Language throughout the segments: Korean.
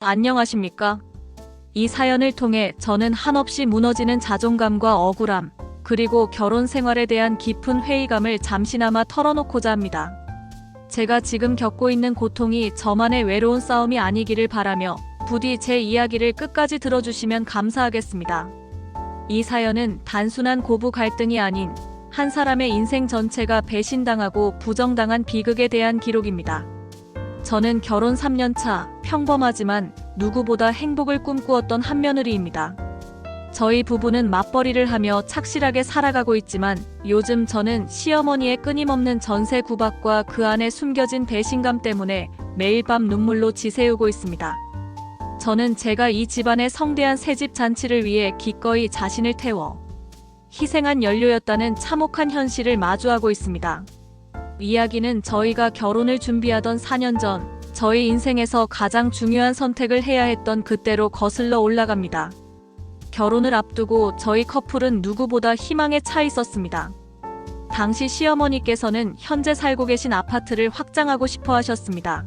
안녕하십니까? 이 사연을 통해 저는 한없이 무너지는 자존감과 억울함, 그리고 결혼 생활에 대한 깊은 회의감을 잠시나마 털어놓고자 합니다. 제가 지금 겪고 있는 고통이 저만의 외로운 싸움이 아니기를 바라며 부디 제 이야기를 끝까지 들어주시면 감사하겠습니다. 이 사연은 단순한 고부 갈등이 아닌 한 사람의 인생 전체가 배신당하고 부정당한 비극에 대한 기록입니다. 저는 결혼 3년차, 평범하지만 누구보다 행복을 꿈꾸었던 한며느리입니다. 저희 부부는 맞벌이를 하며 착실하게 살아가고 있지만 요즘 저는 시어머니의 끊임없는 전세 구박과 그 안에 숨겨진 배신감 때문에 매일 밤 눈물로 지새우고 있습니다. 저는 제가 이 집안의 성대한 새집 잔치를 위해 기꺼이 자신을 태워 희생한 연료였다는 참혹한 현실을 마주하고 있습니다. 이야기는 저희가 결혼을 준비하던 4년 전, 저희 인생에서 가장 중요한 선택을 해야 했던 그때로 거슬러 올라갑니다. 결혼을 앞두고 저희 커플은 누구보다 희망에 차 있었습니다. 당시 시어머니께서는 현재 살고 계신 아파트를 확장하고 싶어 하셨습니다.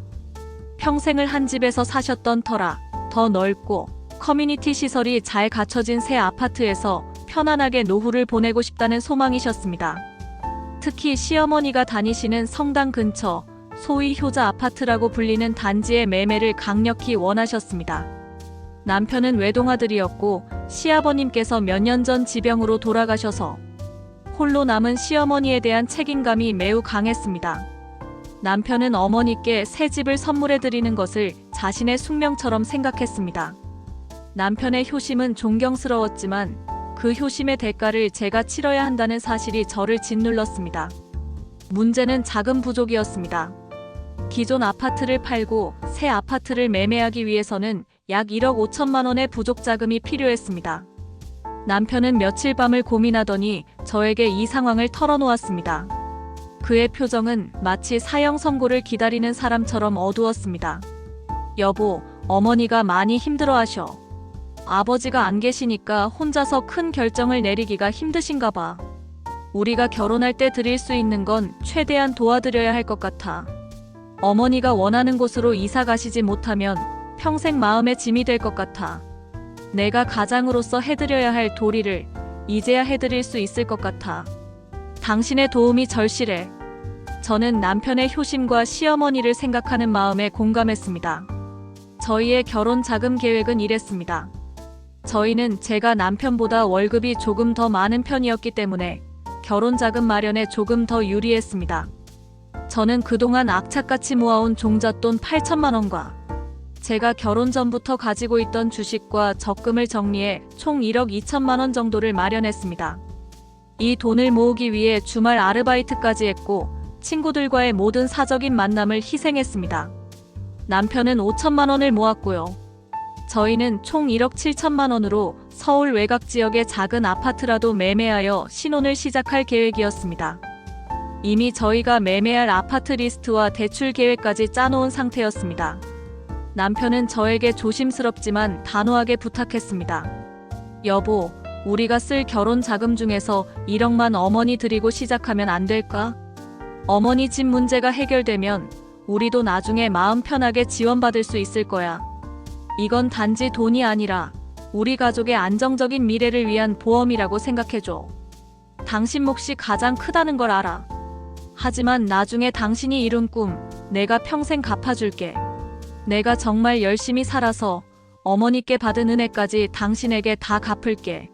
평생을 한 집에서 사셨던 터라 더 넓고 커뮤니티 시설이 잘 갖춰진 새 아파트에서 편안하게 노후를 보내고 싶다는 소망이셨습니다. 특히 시어머니가 다니시는 성당 근처 소위 효자 아파트라고 불리는 단지의 매매를 강력히 원하셨습니다. 남편은 외동아들이었고 시아버님께서 몇 년 전 지병으로 돌아가셔서 홀로 남은 시어머니에 대한 책임감이 매우 강했습니다. 남편은 어머니께 새 집을 선물해드리는 것을 자신의 숙명처럼 생각했습니다. 남편의 효심은 존경스러웠지만 그 효심의 대가를 제가 치러야 한다는 사실이 저를 짓눌렀습니다. 문제는 자금 부족이었습니다. 기존 아파트를 팔고 새 아파트를 매매하기 위해서는 약 1억 5천만 원의 부족 자금이 필요했습니다. 남편은 며칠 밤을 고민하더니 저에게 이 상황을 털어놓았습니다. 그의 표정은 마치 사형 선고를 기다리는 사람처럼 어두웠습니다. 여보, 어머니가 많이 힘들어하셔. 아버지가 안 계시니까 혼자서 큰 결정을 내리기가 힘드신가 봐. 우리가 결혼할 때 드릴 수 있는 건 최대한 도와드려야 할 것 같아. 어머니가 원하는 곳으로 이사 가시지 못하면 평생 마음의 짐이 될 것 같아. 내가 가장으로서 해드려야 할 도리를 이제야 해드릴 수 있을 것 같아. 당신의 도움이 절실해. 저는 남편의 효심과 시어머니를 생각하는 마음에 공감했습니다. 저희의 결혼 자금 계획은 이랬습니다. 저희는 제가 남편보다 월급이 조금 더 많은 편이었기 때문에 결혼 자금 마련에 조금 더 유리했습니다. 저는 그동안 악착같이 모아온 종잣돈 8천만 원과 제가 결혼 전부터 가지고 있던 주식과 적금을 정리해 총 1억 2천만 원 정도를 마련했습니다. 이 돈을 모으기 위해 주말 아르바이트까지 했고 친구들과의 모든 사적인 만남을 희생했습니다. 남편은 5천만 원을 모았고요. 저희는 총 1억 7천만 원으로 서울 외곽 지역의 작은 아파트라도 매매하여 신혼을 시작할 계획이었습니다. 이미 저희가 매매할 아파트 리스트와 대출 계획까지 짜놓은 상태였습니다. 남편은 저에게 조심스럽지만 단호하게 부탁했습니다. 여보, 우리가 쓸 결혼 자금 중에서 1억만 어머니 드리고 시작하면 안 될까? 어머니 집 문제가 해결되면 우리도 나중에 마음 편하게 지원받을 수 있을 거야. 이건 단지 돈이 아니라 우리 가족의 안정적인 미래를 위한 보험이라고 생각해줘. 당신 몫이 가장 크다는 걸 알아. 하지만 나중에 당신이 이룬 꿈, 내가 평생 갚아줄게. 내가 정말 열심히 살아서 어머니께 받은 은혜까지 당신에게 다 갚을게.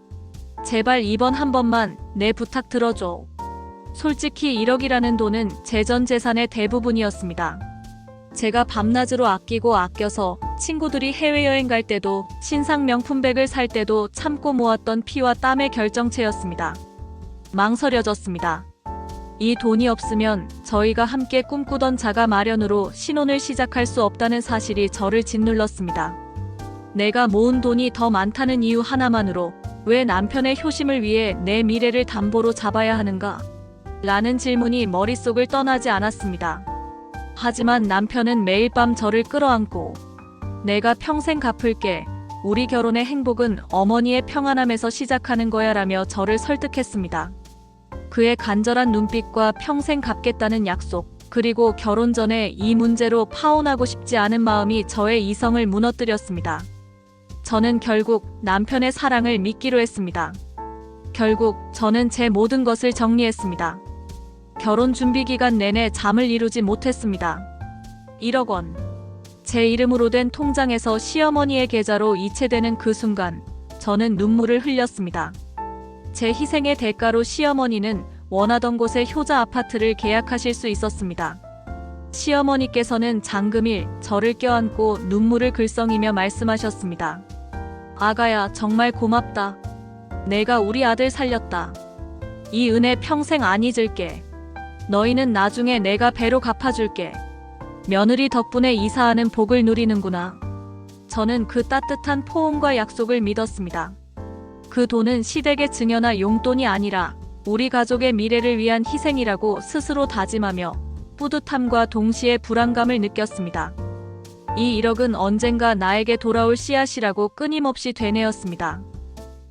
제발 이번 한 번만 내 부탁 들어줘. 솔직히 1억이라는 돈은 제 전 재산의 대부분이었습니다. 제가 밤낮으로 아껴서 친구들이 해외여행 갈 때도 신상 명품백을 살 때도 참고 모았던 피와 땀의 결정체였습니다. 망설여졌습니다. 이 돈이 없으면 저희가 함께 꿈꾸던 자가 마련으로 신혼을 시작할 수 없다는 사실이 저를 짓눌렀습니다. 내가 모은 돈이 더 많다는 이유 하나만으로 왜 남편의 효심을 위해 내 미래를 담보로 잡아야 하는가? 라는 질문이 머릿속을 떠나지 않았습니다. 하지만 남편은 매일 밤 저를 끌어안고 내가 평생 갚을게. 우리 결혼의 행복은 어머니의 평안함에서 시작하는 거야 라며 저를 설득했습니다. 그의 간절한 눈빛과 평생 갚겠다는 약속. 그리고 결혼 전에 이 문제로 파혼하고 싶지 않은 마음이 저의 이성을 무너뜨렸습니다. 저는 결국 남편의 사랑을 믿기로 했습니다. 결국 저는 제 모든 것을 정리했습니다. 결혼 준비 기간 내내 잠을 이루지 못했습니다. 1억 원. 제 이름으로 된 통장에서 시어머니의 계좌로 이체되는 그 순간 저는 눈물을 흘렸습니다. 제 희생의 대가로 시어머니는 원하던 곳에 효자 아파트를 계약하실 수 있었습니다. 시어머니께서는 장금일 저를 껴안고 눈물을 글썽이며 말씀하셨습니다. 아가야, 정말 고맙다. 내가 우리 아들 살렸다. 이 은혜 평생 안 잊을게. 너희는 나중에 내가 배로 갚아줄게. 며느리 덕분에 이사하는 복을 누리는구나. 저는 그 따뜻한 포옹과 약속을 믿었습니다. 그 돈은 시댁의 증여나 용돈이 아니라 우리 가족의 미래를 위한 희생이라고 스스로 다짐하며 뿌듯함과 동시에 불안감을 느꼈습니다. 이 1억은 언젠가 나에게 돌아올 씨앗이라고 끊임없이 되뇌었습니다.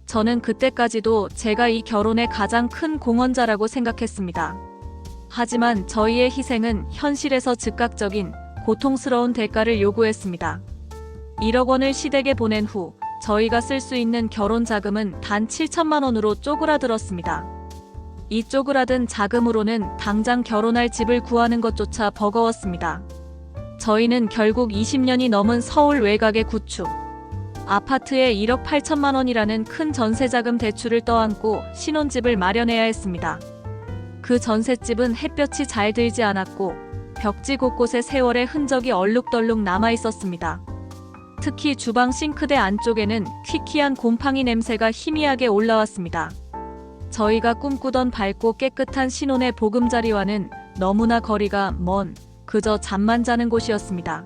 저는 그때까지도 제가 이 결혼의 가장 큰 공헌자라고 생각했습니다. 하지만 저희의 희생은 현실에서 즉각적인 고통스러운 대가를 요구했습니다. 1억 원을 시댁에 보낸 후 저희가 쓸 수 있는 결혼 자금은 단 7천만 원으로 쪼그라들었습니다. 이 쪼그라든 자금으로는 당장 결혼할 집을 구하는 것조차 버거웠습니다. 저희는 결국 20년이 넘은 서울 외곽의 구축 아파트에 1억 8천만 원이라는 큰 전세자금 대출을 떠안고 신혼집을 마련해야 했습니다. 그 전셋집은 햇볕이 잘 들지 않았고 벽지 곳곳에 세월의 흔적이 얼룩덜룩 남아 있었습니다. 특히 주방 싱크대 안쪽에는 퀴퀴한 곰팡이 냄새가 희미하게 올라왔습니다. 저희가 꿈꾸던 밝고 깨끗한 신혼의 보금자리와는 너무나 거리가 먼 그저 잠만 자는 곳이었습니다.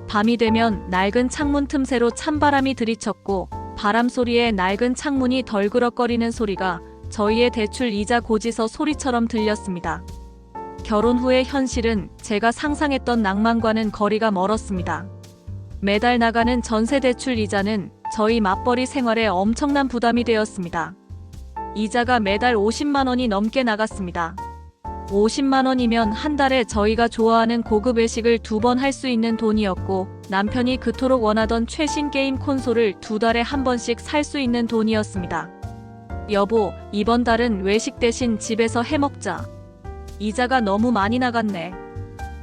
밤이 되면 낡은 창문 틈새로 찬바람이 들이쳤고 바람 소리에 낡은 창문이 덜그럭거리는 소리가 저희의 대출 이자 고지서 소리처럼 들렸습니다. 결혼 후의 현실은 제가 상상했던 낭만과는 거리가 멀었습니다. 매달 나가는 전세 대출 이자는 저희 맞벌이 생활에 엄청난 부담이 되었습니다. 이자가 매달 50만 원이 넘게 나갔습니다. 50만 원이면 한 달에 저희가 좋아하는 고급 외식을 2번 할 수 있는 돈이었고 남편이 그토록 원하던 최신 게임 콘솔을 2달에 한 번씩 살 수 있는 돈이었습니다. 여보, 이번 달은 외식 대신 집에서 해먹자. 이자가 너무 많이 나갔네.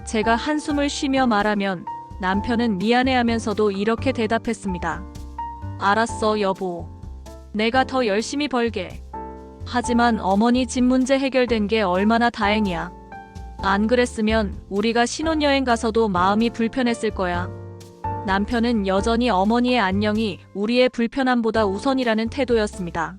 제가 한숨을 쉬며 말하면 남편은 미안해하면서도 이렇게 대답했습니다. 알았어, 여보. 내가 더 열심히 벌게. 하지만 어머니 집 문제 해결된 게 얼마나 다행이야. 안 그랬으면 우리가 신혼여행 가서도 마음이 불편했을 거야. 남편은 여전히 어머니의 안녕이 우리의 불편함보다 우선이라는 태도였습니다.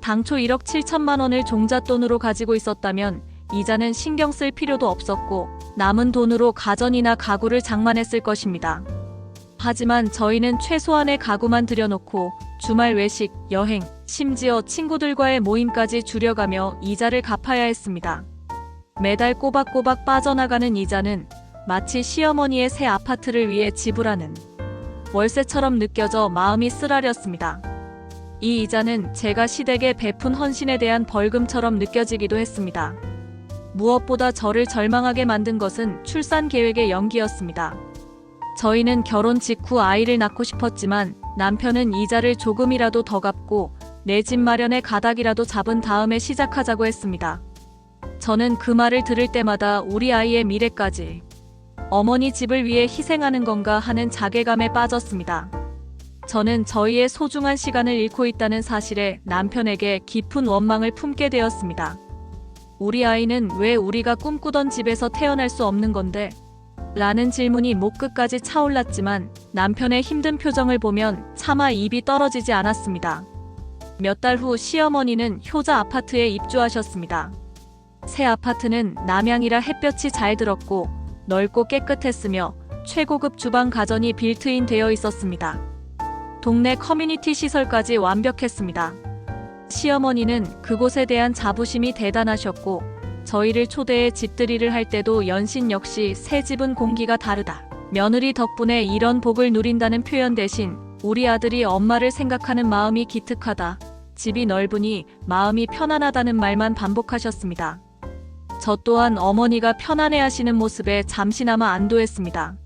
당초 1억 7천만 원을 종잣돈으로 가지고 있었다면 이자는 신경 쓸 필요도 없었고 남은 돈으로 가전이나 가구를 장만했을 것입니다. 하지만 저희는 최소한의 가구만 들여놓고 주말 외식, 여행, 심지어 친구들과의 모임까지 줄여가며 이자를 갚아야 했습니다. 매달 꼬박꼬박 빠져나가는 이자는 마치 시어머니의 새 아파트를 위해 지불하는 월세처럼 느껴져 마음이 쓰라렸습니다. 이 이자는 제가 시댁에 베푼 헌신에 대한 벌금처럼 느껴지기도 했습니다. 무엇보다 저를 절망하게 만든 것은 출산 계획의 연기였습니다. 저희는 결혼 직후 아이를 낳고 싶었지만 남편은 이자를 조금이라도 더 갚고 내 집 마련의 가닥이라도 잡은 다음에 시작하자고 했습니다. 저는 그 말을 들을 때마다 우리 아이의 미래까지 어머니 집을 위해 희생하는 건가 하는 자괴감에 빠졌습니다. 저는 저희의 소중한 시간을 잃고 있다는 사실에 남편에게 깊은 원망을 품게 되었습니다. 우리 아이는 왜 우리가 꿈꾸던 집에서 태어날 수 없는 건데? 라는 질문이 목 끝까지 차올랐지만 남편의 힘든 표정을 보면 차마 입이 떨어지지 않았습니다. 몇 달 후 시어머니는 효자 아파트에 입주하셨습니다. 새 아파트는 남향이라 햇볕이 잘 들었고 넓고 깨끗했으며 최고급 주방 가전이 빌트인 되어 있었습니다. 동네 커뮤니티 시설까지 완벽했습니다. 시어머니는 그곳에 대한 자부심이 대단하셨고 저희를 초대해 집들이를 할 때도 연신 역시 새 집은 공기가 다르다. 며느리 덕분에 이런 복을 누린다는 표현 대신 우리 아들이 엄마를 생각하는 마음이 기특하다. 집이 넓으니 마음이 편안하다는 말만 반복하셨습니다. 저 또한 어머니가 편안해하시는 모습에 잠시나마 안도했습니다.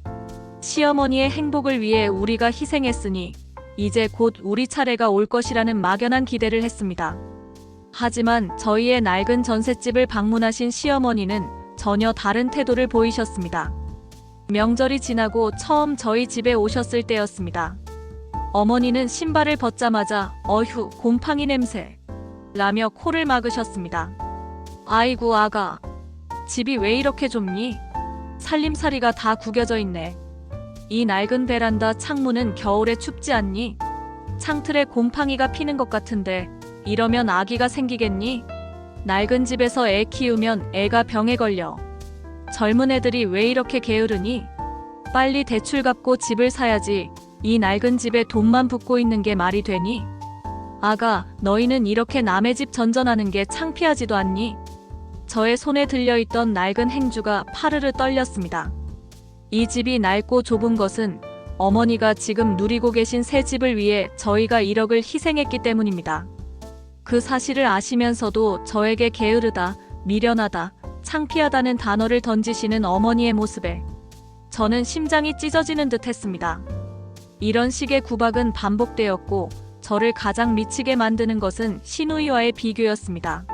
시어머니의 행복을 위해 우리가 희생했으니 이제 곧 우리 차례가 올 것이라는 막연한 기대를 했습니다. 하지만 저희의 낡은 전셋집을 방문하신 시어머니는 전혀 다른 태도를 보이셨습니다. 명절이 지나고 처음 저희 집에 오셨을 때였습니다. 어머니는 신발을 벗자마자 어휴 곰팡이 냄새 라며 코를 막으셨습니다. 아이고 아가, 집이 왜 이렇게 좁니? 살림살이가 다 구겨져 있네. 이 낡은 베란다 창문은 겨울에 춥지 않니? 창틀에 곰팡이가 피는 것 같은데 이러면 아기가 생기겠니? 낡은 집에서 애 키우면 애가 병에 걸려. 젊은 애들이 왜 이렇게 게으르니? 빨리 대출 갚고 집을 사야지. 이 낡은 집에 돈만 붓고 있는 게 말이 되니? 아가, 너희는 이렇게 남의 집 전전하는 게 창피하지도 않니? 저의 손에 들려있던 낡은 행주가 파르르 떨렸습니다. 이 집이 낡고 좁은 것은 어머니가 지금 누리고 계신 새 집을 위해 저희가 1억을 희생했기 때문입니다. 그 사실을 아시면서도 저에게 게으르다, 미련하다, 창피하다는 단어를 던지시는 어머니의 모습에 저는 심장이 찢어지는 듯 했습니다. 이런 식의 구박은 반복되었고 저를 가장 미치게 만드는 것은 시누이와의 비교였습니다.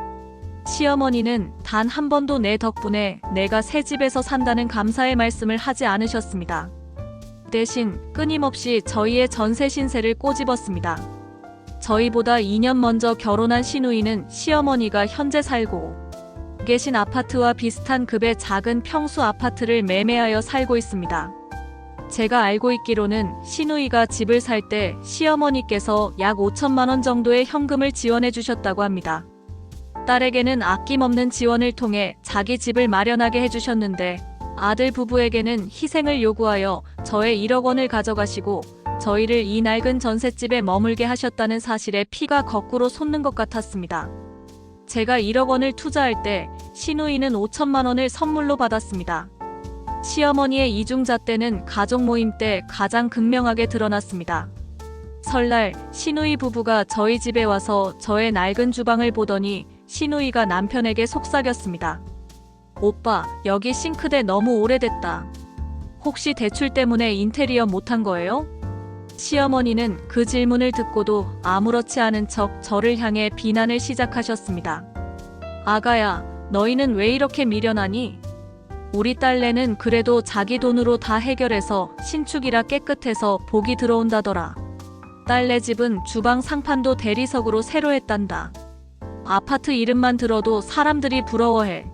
시어머니는 단 한 번도 내 덕분에 내가 새 집에서 산다는 감사의 말씀을 하지 않으셨습니다. 대신 끊임없이 저희의 전세 신세를 꼬집었습니다. 저희보다 2년 먼저 결혼한 시누이는 시어머니가 현재 살고 계신 아파트와 비슷한 급의 작은 평수 아파트를 매매하여 살고 있습니다. 제가 알고 있기로는 시누이가 집을 살 때 시어머니께서 약 5천만 원 정도의 현금을 지원해 주셨다고 합니다. 딸에게는 아낌없는 지원을 통해 자기 집을 마련하게 해주셨는데 아들 부부에게는 희생을 요구하여 저의 1억 원을 가져가시고 저희를 이 낡은 전셋집에 머물게 하셨다는 사실에 피가 거꾸로 솟는 것 같았습니다. 제가 1억 원을 투자할 때 시누이는 5천만 원을 선물로 받았습니다. 시어머니의 이중잣대는 가족 모임 때 가장 극명하게 드러났습니다. 설날 시누이 부부가 저희 집에 와서 저의 낡은 주방을 보더니 시누이가 남편에게 속삭였습니다. 오빠, 여기 싱크대 너무 오래됐다. 혹시 대출 때문에 인테리어 못한 거예요? 시어머니는 그 질문을 듣고도 아무렇지 않은 척 저를 향해 비난을 시작하셨습니다. 아가야, 너희는 왜 이렇게 미련하니? 우리 딸내는 그래도 자기 돈으로 다 해결해서 신축이라 깨끗해서 복이 들어온다더라. 딸내 집은 주방 상판도 대리석으로 새로 했단다. 아파트 이름만 들어도 사람들이 부러워해.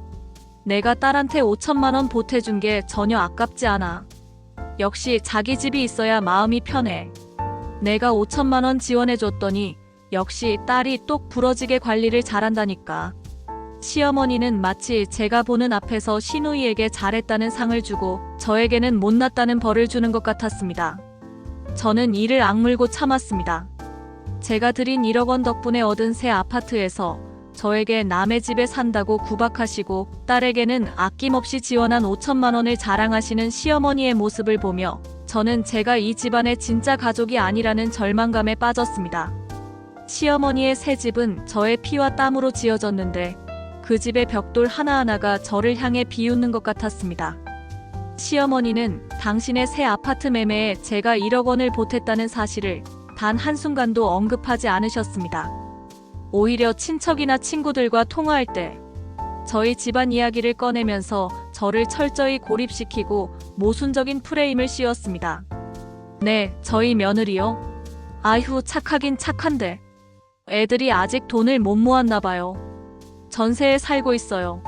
내가 딸한테 5천만 원 보태준 게 전혀 아깝지 않아. 역시 자기 집이 있어야 마음이 편해. 내가 5천만 원 지원해줬더니 역시 딸이 똑 부러지게 관리를 잘한다니까. 시어머니는 마치 제가 보는 앞에서 시누이에게 잘했다는 상을 주고 저에게는 못났다는 벌을 주는 것 같았습니다. 저는 이를 악물고 참았습니다. 제가 드린 1억 원 덕분에 얻은 새 아파트에서 저에게 남의 집에 산다고 구박하시고 딸에게는 아낌없이 지원한 5천만 원을 자랑하시는 시어머니의 모습을 보며 저는 제가 이 집안의 진짜 가족이 아니라는 절망감에 빠졌습니다. 시어머니의 새 집은 저의 피와 땀으로 지어졌는데 그 집의 벽돌 하나하나가 저를 향해 비웃는 것 같았습니다. 시어머니는 당신의 새 아파트 매매에 제가 1억 원을 보탰다는 사실을 단 한순간도 언급하지 않으셨습니다. 오히려 친척이나 친구들과 통화할 때 저희 집안 이야기를 꺼내면서 저를 철저히 고립시키고 모순적인 프레임을 씌웠습니다. 네, 저희 며느리요. 아휴, 착하긴 착한데 애들이 아직 돈을 못 모았나 봐요. 전세에 살고 있어요.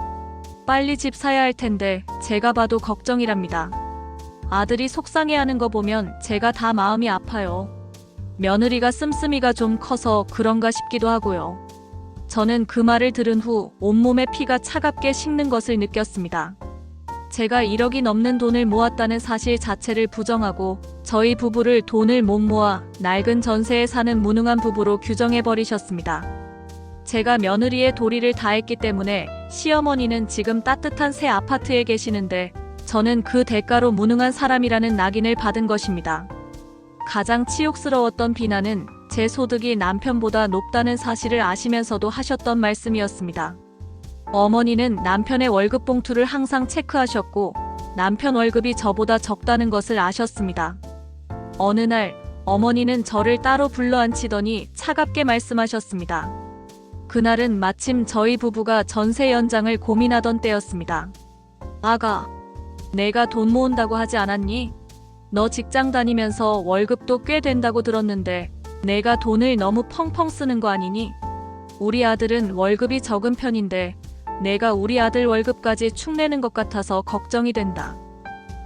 빨리 집 사야 할 텐데 제가 봐도 걱정이랍니다. 아들이 속상해하는 거 보면 제가 다 마음이 아파요. 며느리가 씀씀이가 좀 커서 그런가 싶기도 하고요. 저는 그 말을 들은 후 온몸에 피가 차갑게 식는 것을 느꼈습니다. 제가 1억이 넘는 돈을 모았다는 사실 자체를 부정하고 저희 부부를 돈을 못 모아 낡은 전세에 사는 무능한 부부로 규정해버리셨습니다. 제가 며느리의 도리를 다했기 때문에 시어머니는 지금 따뜻한 새 아파트에 계시는데 저는 그 대가로 무능한 사람이라는 낙인을 받은 것입니다. 가장 치욕스러웠던 비난은 제 소득이 남편보다 높다는 사실을 아시면서도 하셨던 말씀이었습니다. 어머니는 남편의 월급 봉투를 항상 체크하셨고 남편 월급이 저보다 적다는 것을 아셨습니다. 어느 날 어머니는 저를 따로 불러앉히더니 차갑게 말씀하셨습니다. 그날은 마침 저희 부부가 전세 연장을 고민하던 때였습니다. 아가, 내가 돈 모은다고 하지 않았니? 너 직장 다니면서 월급도 꽤 된다고 들었는데 내가 돈을 너무 펑펑 쓰는 거 아니니? 우리 아들은 월급이 적은 편인데 내가 우리 아들 월급까지 축내는 것 같아서 걱정이 된다.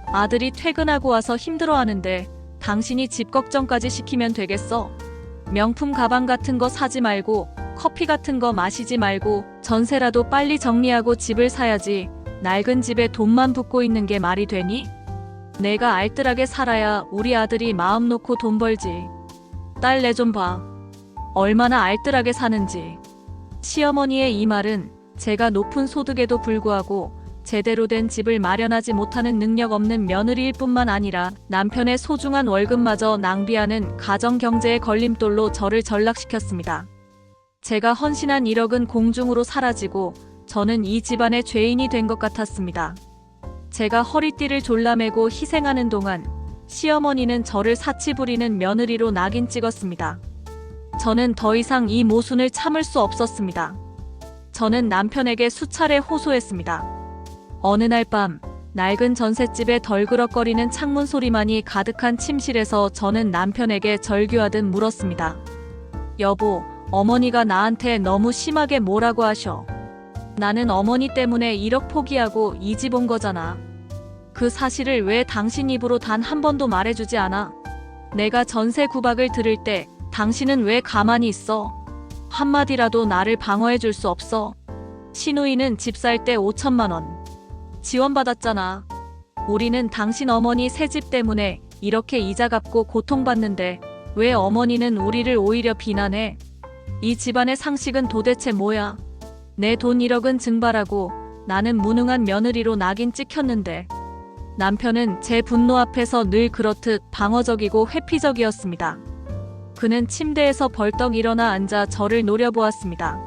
아들이 퇴근하고 와서 힘들어하는데 당신이 집 걱정까지 시키면 되겠어? 명품 가방 같은 거 사지 말고 커피 같은 거 마시지 말고 전세라도 빨리 정리하고 집을 사야지. 낡은 집에 돈만 붓고 있는 게 말이 되니? 내가 알뜰하게 살아야 우리 아들이 마음 놓고 돈 벌지. 딸 내 좀 봐. 얼마나 알뜰하게 사는지. 시어머니의 이 말은 제가 높은 소득에도 불구하고 제대로 된 집을 마련하지 못하는 능력 없는 며느리일 뿐만 아니라 남편의 소중한 월급마저 낭비하는 가정 경제의 걸림돌로 저를 전락시켰습니다. 제가 헌신한 1억은 공중으로 사라지고 저는 이 집안의 죄인이 된 것 같았습니다. 제가 허리띠를 졸라매고 희생하는 동안 시어머니는 저를 사치 부리는 며느리로 낙인 찍었습니다. 저는 더 이상 이 모순을 참을 수 없었습니다. 저는 남편에게 수차례 호소했습니다. 어느 날 밤 낡은 전셋집에 덜그럭거리는 창문 소리만이 가득한 침실에서 저는 남편에게 절규하듯 물었습니다. 여보, 어머니가 나한테 너무 심하게 뭐라고 하셔. 나는 어머니 때문에 1억 포기하고 이 집 온 거잖아. 그 사실을 왜 당신 입으로 단 한 번도 말해주지 않아? 내가 전세 구박을 들을 때 당신은 왜 가만히 있어? 한마디라도 나를 방어해 줄 수 없어? 시누이는 집 살 때 5천만 원 지원받았잖아. 우리는 당신 어머니 새 집 때문에 이렇게 이자 갚고 고통받는데 왜 어머니는 우리를 오히려 비난해? 이 집안의 상식은 도대체 뭐야? 내 돈 1억은 증발하고 나는 무능한 며느리로 낙인 찍혔는데 남편은 제 분노 앞에서 늘 그렇듯 방어적이고 회피적이었습니다. 그는 침대에서 벌떡 일어나 앉아 저를 노려보았습니다.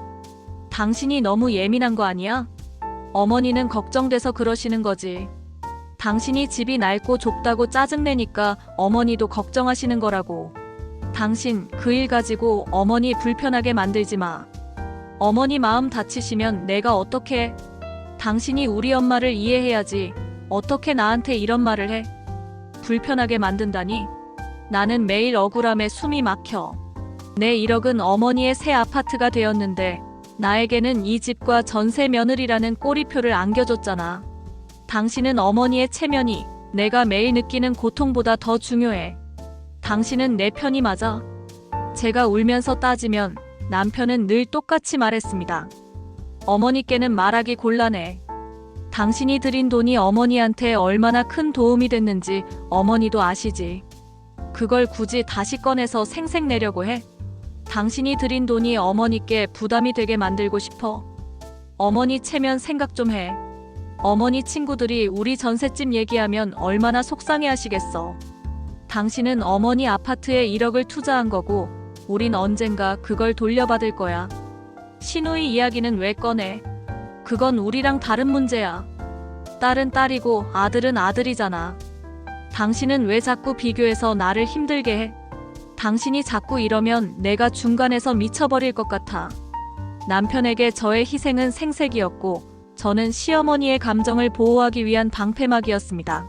당신이 너무 예민한 거 아니야? 어머니는 걱정돼서 그러시는 거지. 당신이 집이 낡고 좁다고 짜증내니까 어머니도 걱정하시는 거라고. 당신 그 일 가지고 어머니 불편하게 만들지 마. 어머니 마음 다치시면 내가 어떻게 해? 당신이 우리 엄마를 이해해야지. 어떻게 나한테 이런 말을 해? 불편하게 만든다니? 나는 매일 억울함에 숨이 막혀. 내 1억은 어머니의 새 아파트가 되었는데 나에게는 이 집과 전세 며느리라는 꼬리표를 안겨줬잖아. 당신은 어머니의 체면이 내가 매일 느끼는 고통보다 더 중요해. 당신은 내 편이 맞아. 제가 울면서 따지면 남편은 늘 똑같이 말했습니다. 어머니께는 말하기 곤란해. 당신이 들인 돈이 어머니한테 얼마나 큰 도움이 됐는지 어머니도 아시지. 그걸 굳이 다시 꺼내서 생색내려고 해? 당신이 들인 돈이 어머니께 부담이 되게 만들고 싶어. 어머니 체면 생각 좀 해. 어머니 친구들이 우리 전셋집 얘기하면 얼마나 속상해 하시겠어. 당신은 어머니 아파트에 1억을 투자한 거고 우린 언젠가 그걸 돌려받을 거야. 시누이 이야기는 왜 꺼내? 그건 우리랑 다른 문제야. 딸은 딸이고 아들은 아들이잖아. 당신은 왜 자꾸 비교해서 나를 힘들게 해? 당신이 자꾸 이러면 내가 중간에서 미쳐버릴 것 같아. 남편에게 저의 희생은 생색이었고 저는 시어머니의 감정을 보호하기 위한 방패막이었습니다.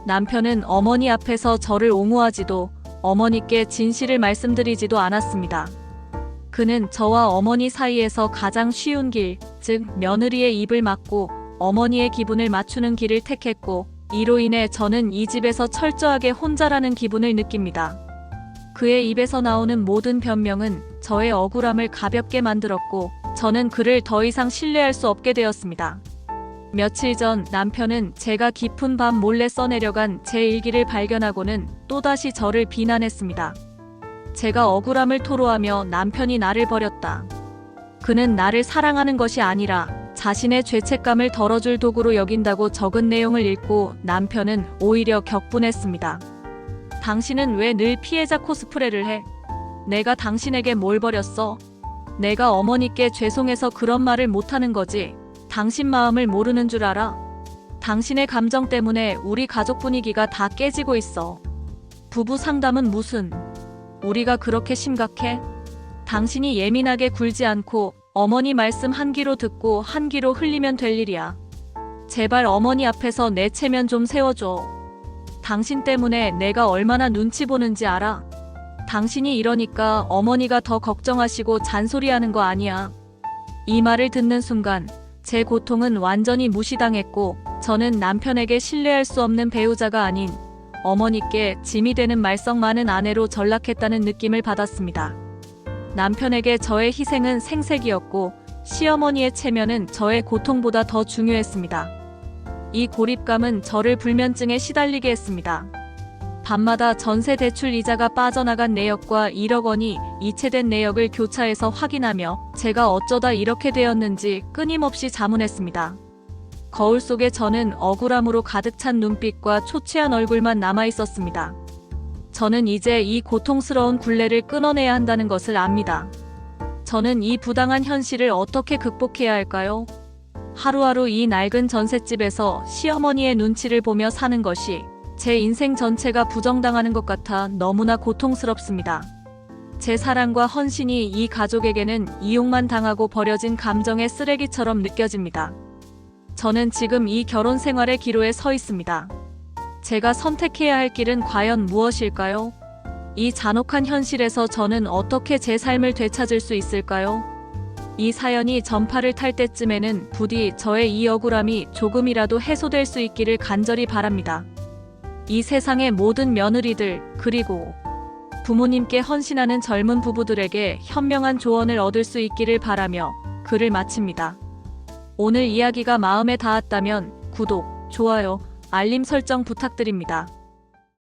남편은 어머니 앞에서 저를 옹호하지도 어머니께 진실을 말씀드리지도 않았습니다. 그는 저와 어머니 사이에서 가장 쉬운 길, 즉 며느리의 입을 막고 어머니의 기분을 맞추는 길을 택했고 이로 인해 저는 이 집에서 철저하게 혼자라는 기분을 느낍니다. 그의 입에서 나오는 모든 변명은 저의 억울함을 가볍게 만들었고 저는 그를 더 이상 신뢰할 수 없게 되었습니다. 며칠 전 남편은 제가 깊은 밤 몰래 써내려간 제 일기를 발견하고는 또다시 저를 비난했습니다. 제가 억울함을 토로하며 남편이 나를 버렸다. 그는 나를 사랑하는 것이 아니라 자신의 죄책감을 덜어줄 도구로 여긴다고 적은 내용을 읽고 남편은 오히려 격분했습니다. 당신은 왜 늘 피해자 코스프레를 해? 내가 당신에게 뭘 버렸어? 내가 어머니께 죄송해서 그런 말을 못하는 거지. 당신 마음을 모르는 줄 알아? 당신의 감정 때문에 우리 가족 분위기가 다 깨지고 있어. 부부 상담은 무슨? 우리가 그렇게 심각해? 당신이 예민하게 굴지 않고 어머니 말씀 한 귀로 듣고 한 귀로 흘리면 될 일이야. 제발 어머니 앞에서 내 체면 좀 세워줘. 당신 때문에 내가 얼마나 눈치 보는지 알아? 당신이 이러니까 어머니가 더 걱정하시고 잔소리하는 거 아니야. 이 말을 듣는 순간 제 고통은 완전히 무시당했고 저는 남편에게 신뢰할 수 없는 배우자가 아닌 어머니께 짐이 되는 말썽 많은 아내로 전락했다는 느낌을 받았습니다. 남편에게 저의 희생은 생색이었고 시어머니의 체면은 저의 고통보다 더 중요했습니다. 이 고립감은 저를 불면증에 시달리게 했습니다. 밤마다 전세 대출 이자가 빠져나간 내역과 1억 원이 이체된 내역을 교차해서 확인하며 제가 어쩌다 이렇게 되었는지 끊임없이 자문했습니다. 거울 속에 저는 억울함으로 가득 찬 눈빛과 초췌한 얼굴만 남아 있었습니다. 저는 이제 이 고통스러운 굴레를 끊어내야 한다는 것을 압니다. 저는 이 부당한 현실을 어떻게 극복해야 할까요? 하루하루 이 낡은 전셋집에서 시어머니의 눈치를 보며 사는 것이 제 인생 전체가 부정당하는 것 같아 너무나 고통스럽습니다. 제 사랑과 헌신이 이 가족에게는 이용만 당하고 버려진 감정의 쓰레기처럼 느껴집니다. 저는 지금 이 결혼 생활의 기로에 서 있습니다. 제가 선택해야 할 길은 과연 무엇일까요? 이 잔혹한 현실에서 저는 어떻게 제 삶을 되찾을 수 있을까요? 이 사연이 전파를 탈 때쯤에는 부디 저의 이 억울함이 조금이라도 해소될 수 있기를 간절히 바랍니다. 이 세상의 모든 며느리들 그리고 부모님께 헌신하는 젊은 부부들에게 현명한 조언을 얻을 수 있기를 바라며 글을 마칩니다. 오늘 이야기가 마음에 닿았다면 구독, 좋아요, 알림 설정 부탁드립니다.